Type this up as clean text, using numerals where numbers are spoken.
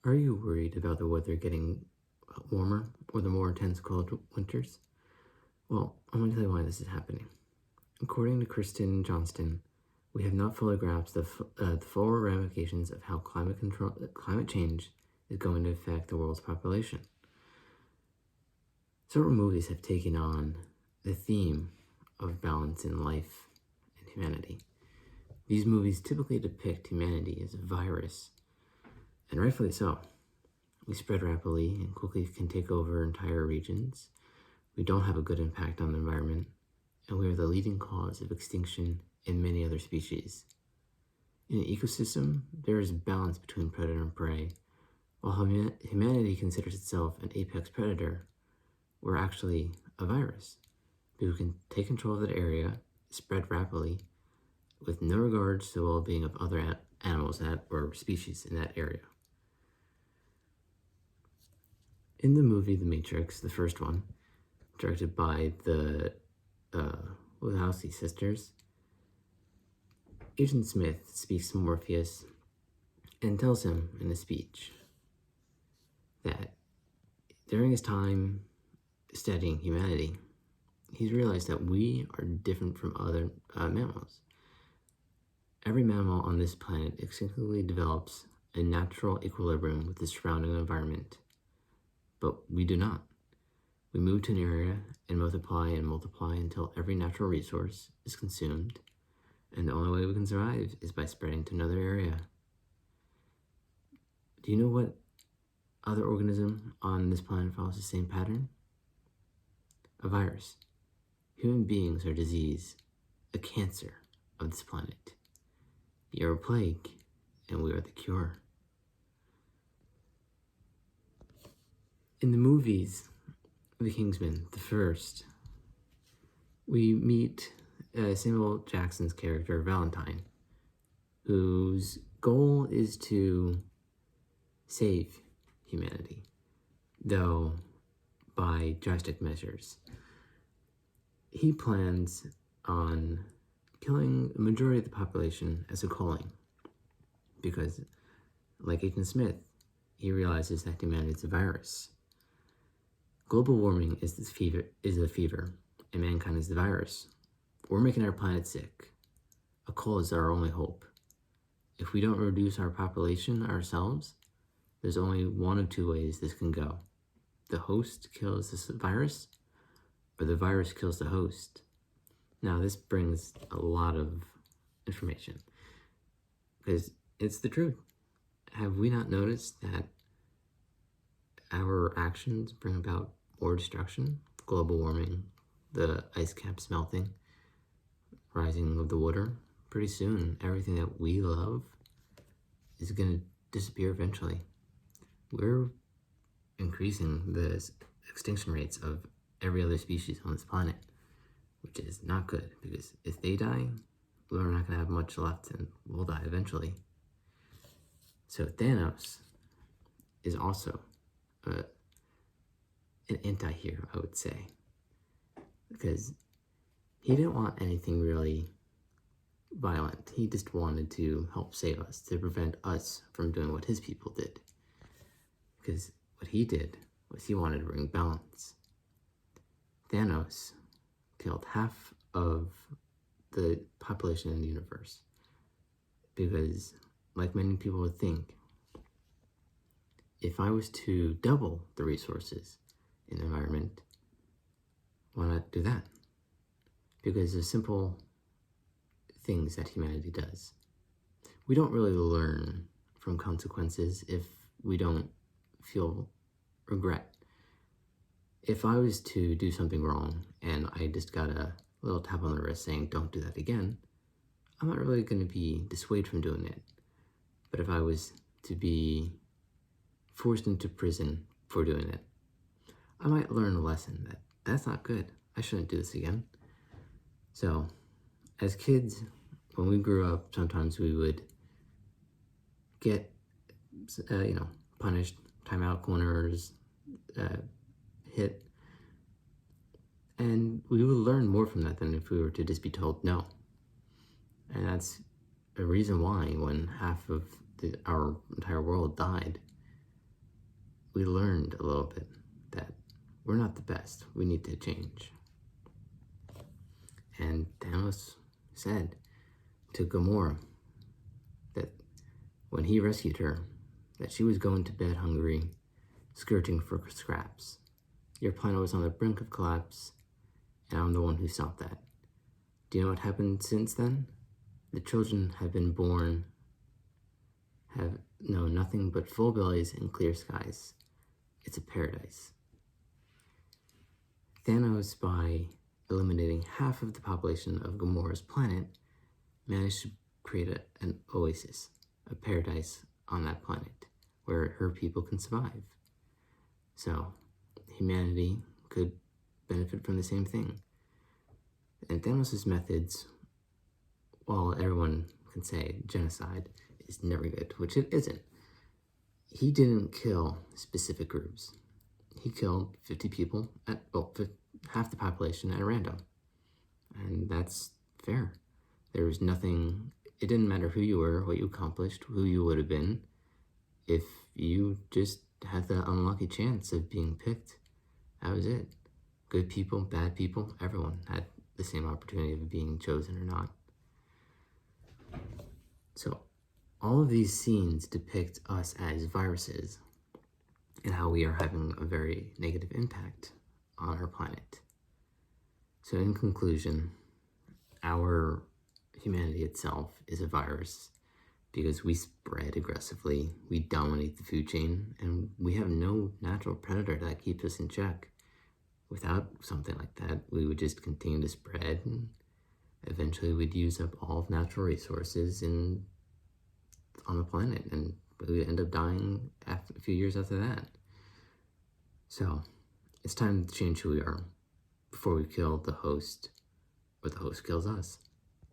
Are you worried about the weather getting warmer or the more intense cold winters? Well, I'm going to tell you why this is happening. According to Kristen Johnston, we have not fully grasped the full ramifications of how climate change is going to affect the world's population. Several movies have taken on the theme of balance in life and humanity. These movies typically depict humanity as a virus, and rightfully so. We spread rapidly and quickly can take over entire regions. We don't have a good impact on the environment, and we are the leading cause of extinction in many other species. In an ecosystem, there is balance between predator and prey. While humanity considers itself an apex predator, we're actually a virus who can take control of that area, spread rapidly, with no regards to the well-being of other animals or species in that area. In the movie The Matrix, the first one, directed by the Wachowski sisters, Agent Smith speaks to Morpheus and tells him in a speech that during his time studying humanity, he's realized that we are different from other mammals. Every mammal on this planet instinctively develops a natural equilibrium with the surrounding environment, but we do not. We move to an area and multiply until every natural resource is consumed, and the only way we can survive is by spreading to another area. Do you know what other organism on this planet follows the same pattern? A virus. Human beings are disease, a cancer of this planet. You're a plague, and we are the cure. In the movies, The Kingsmen, the first, we meet Samuel Jackson's character, Valentine, whose goal is to save humanity, though by drastic measures. He plans on killing the majority of the population as a calling, because, like Agent Smith, he realizes that humanity is a virus. Global warming is a fever, and mankind is the virus. We're making our planet sick. A coal is our only hope. If we don't reduce our population ourselves, there's only one of two ways this can go. The host kills this virus, or the virus kills the host. Now, this brings a lot of information, because it's the truth. Have we not noticed that our actions bring about more destruction? Global warming, the ice caps melting, rising of the water. Pretty soon, everything that we love is going to disappear eventually. We're increasing the extinction rates of every other species on this planet, which is not good, because if they die, we're not going to have much left and we'll die eventually. So Thanos is also an anti-hero, I would say, because he didn't want anything really violent. He just wanted to help save us, to prevent us from doing what his people did. Because what he did was he wanted to bring balance. Thanos killed half of the population in the universe because, like many people would think, if I was to double the resources in the environment, why not do that? Because of simple things that humanity does. We don't really learn from consequences if we don't feel regret. If I was to do something wrong and I just got a little tap on the wrist saying, don't do that again, I'm not really going to be dissuaded from doing it. But if I was to be forced into prison for doing it, I might learn a lesson that that's not good. I shouldn't do this again. So, as kids, when we grew up, sometimes we would get, punished, timeout corners, hit, and we would learn more from that than if we were to just be told no. And that's a reason why when half of our entire world died, we learned a little bit that we're not the best. We need to change. And Thanos said to Gamora that when he rescued her, that she was going to bed hungry, searching for scraps. Your planet was on the brink of collapse, and I'm the one who stopped that. Do you know what happened since then? The children have been born, have known nothing but full bellies and clear skies. It's a paradise. Thanos, by eliminating half of the population of Gamora's planet, managed to create an oasis, a paradise on that planet, where her people can survive. So, humanity could benefit from the same thing. And Thanos' methods, while everyone can say genocide is never good, which it isn't, he didn't kill specific groups. He killed 50 people, half the population at random. And that's fair. There was nothing, it didn't matter who you were, what you accomplished, who you would have been, if you just had the unlucky chance of being picked. That was it. Good people, bad people, everyone had the same opportunity of being chosen or not. So all of these scenes depict us as viruses and how we are having a very negative impact on our planet. So in conclusion, our humanity itself is a virus because we spread aggressively, we dominate the food chain, and we have no natural predator that keeps us in check. Without something like that, we would just continue to spread, and eventually we'd use up all of natural resources on the planet, and we would end up dying after a few years after that. So it's time to change who we are before we kill the host or the host kills us.